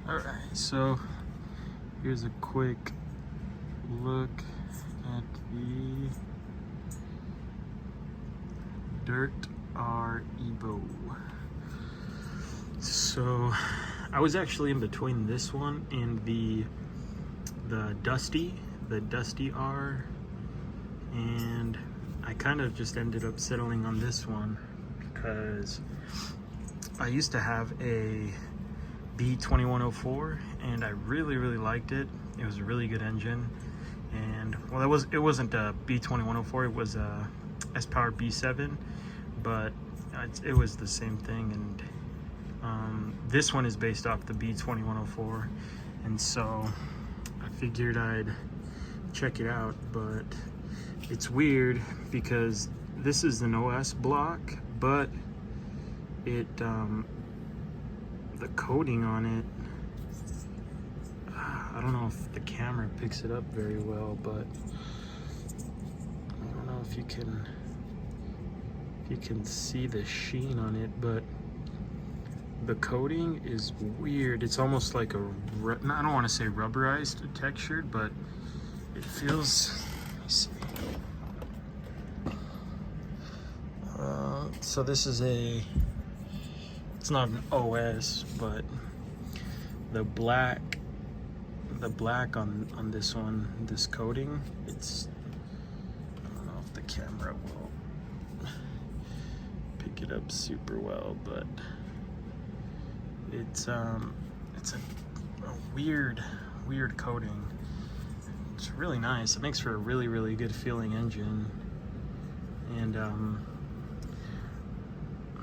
Alright, so here's a quick look at the Dirt R Evo. So I was actually in between this one and the Dusty R, and I kind of just ended up settling on this one because I used to have a B2104 and I really liked it. It was a really good engine, and well, it wasn't a B2104, it was a S-Power B7, but it was the same thing. And this one is based off the B2104, and so I figured I'd check it out. But it's weird because this is an OS block, but it the coating on it, I don't know if the camera picks it up very well, but I don't know if you can see the sheen on it, but the coating is weird. It's almost like I don't want to say rubberized textured, but it feels, let me see. So this is it's not an OS, but the black on this one, this coating, I don't know if the camera will pick it up super well, but it's a weird coating. It's really nice. It makes for a really good feeling engine, and I'm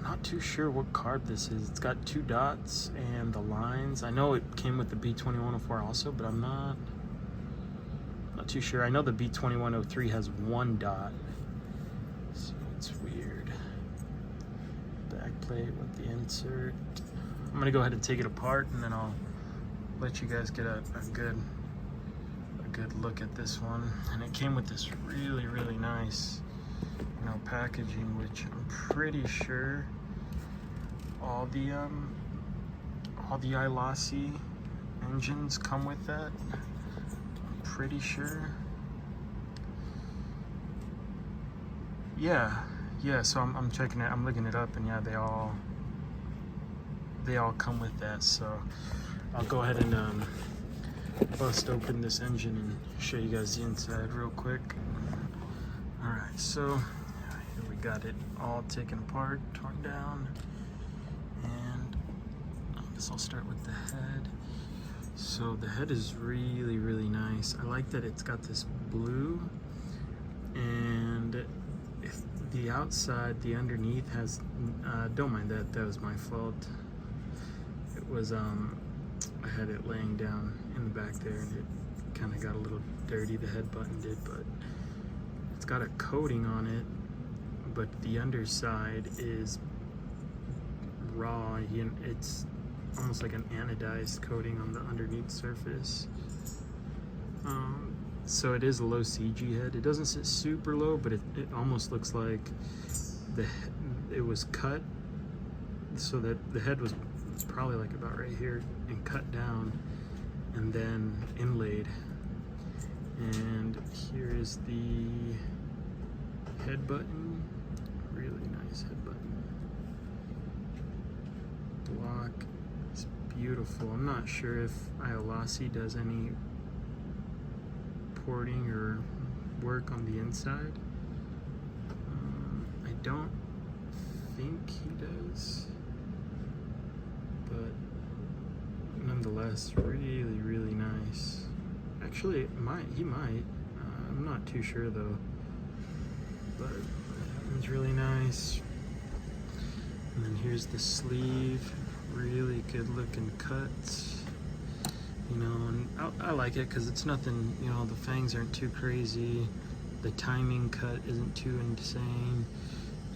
not too sure what carb this is. It's got 2 dots and the lines. I know it came with the B2104 also, but I'm not too sure. I know the B2103 has 1 dot, so it's weird. Back plate with the insert. I'm gonna go ahead and take it apart, and then I'll let you guys get a good look at this one. And it came with this really nice, packaging, which I'm pretty sure all the Ielasi engines come with that. I'm pretty sure. Yeah. So I'm checking it. I'm looking it up, and yeah, they all come with that. So I'll go ahead and bust open this engine and show you guys the inside real quick. All right, so here we got it all taken apart, torn down, and I guess I'll start with the head. So the head is really nice. I like that it's got this blue, and if the outside, the underneath has, don't mind that was my fault. It was, I had it laying down in the back there, and it kind of got a little dirty, the head button did, but it's got a coating on it, but the underside is raw. It's almost like an anodized coating on the underneath surface. So it is a low CG head. It doesn't sit super low, but it almost looks like it was cut so that the head was probably like about right here and cut down and then inlaid. And here is the head button. Really nice head button. Block is beautiful. I'm not sure if Ielasi does any porting or work on the inside. I don't think he does, but nonetheless, really nice. Actually, he might. I'm not too sure though, but it's really nice. And then here's the sleeve. Really good looking cuts. And I like it because it's nothing, the fangs aren't too crazy. The timing cut isn't too insane.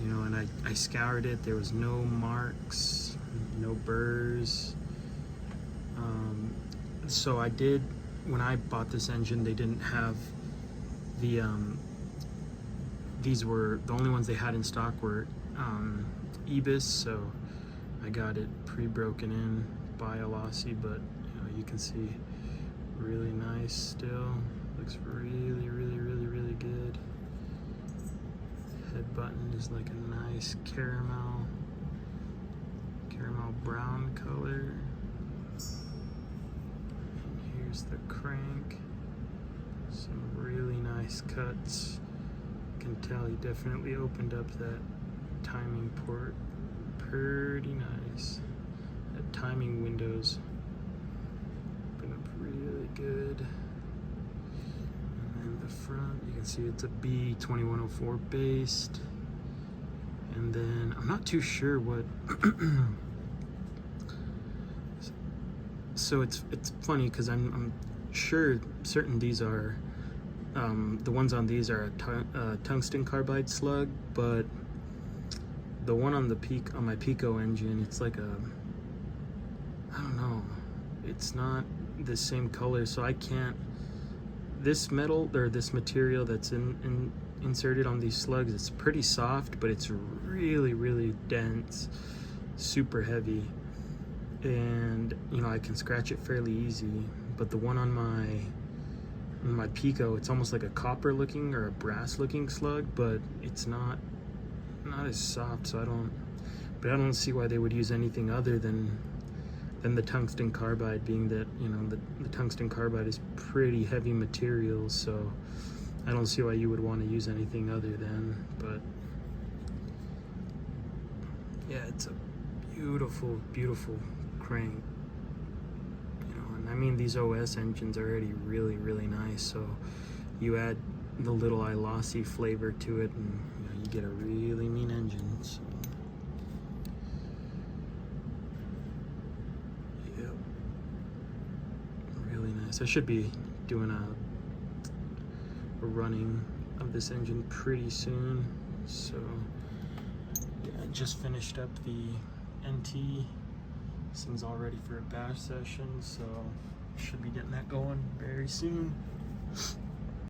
And I scoured it. There was no marks, no burrs. So I did, when I bought this engine, they didn't have the, these were, the only ones they had in stock were EBIS, so I got it pre-broken in by Ielasi, but you can see, really nice still. Looks really, really, really, really good. Head button is like a nice caramel brown color. And here's the crank. Some really nice cuts. You can tell he definitely opened up that timing port pretty nice. That timing windows open up really good. And then the front, you can see it's a B2104 based. And then I'm not too sure what so it's funny because I'm sure certain these are the ones on these are a tungsten carbide slug, but the one on my Pico engine, it's like a, I don't know, it's not the same color, so I can't, this metal or this material that's inserted on these slugs, it's pretty soft, but it's really, really dense, super heavy, and you know, I can scratch it fairly easy. But the one on my Pico, it's almost like a copper looking or a brass looking slug, but it's not as soft, so I don't see why they would use anything other than the tungsten carbide, being that, you know, the tungsten carbide is pretty heavy material, so I don't see why you would want to use anything other than. But yeah, it's a beautiful, beautiful crank, you know. And I mean, these OS engines are already really, really nice, so you add the little Ielasi flavor to it, and you know, you get a really mean engine. So yep, really nice. I should be doing a running of this engine pretty soon. So yeah, I just finished up the NT. This thing's all ready for a bash session, so should be getting that going very soon.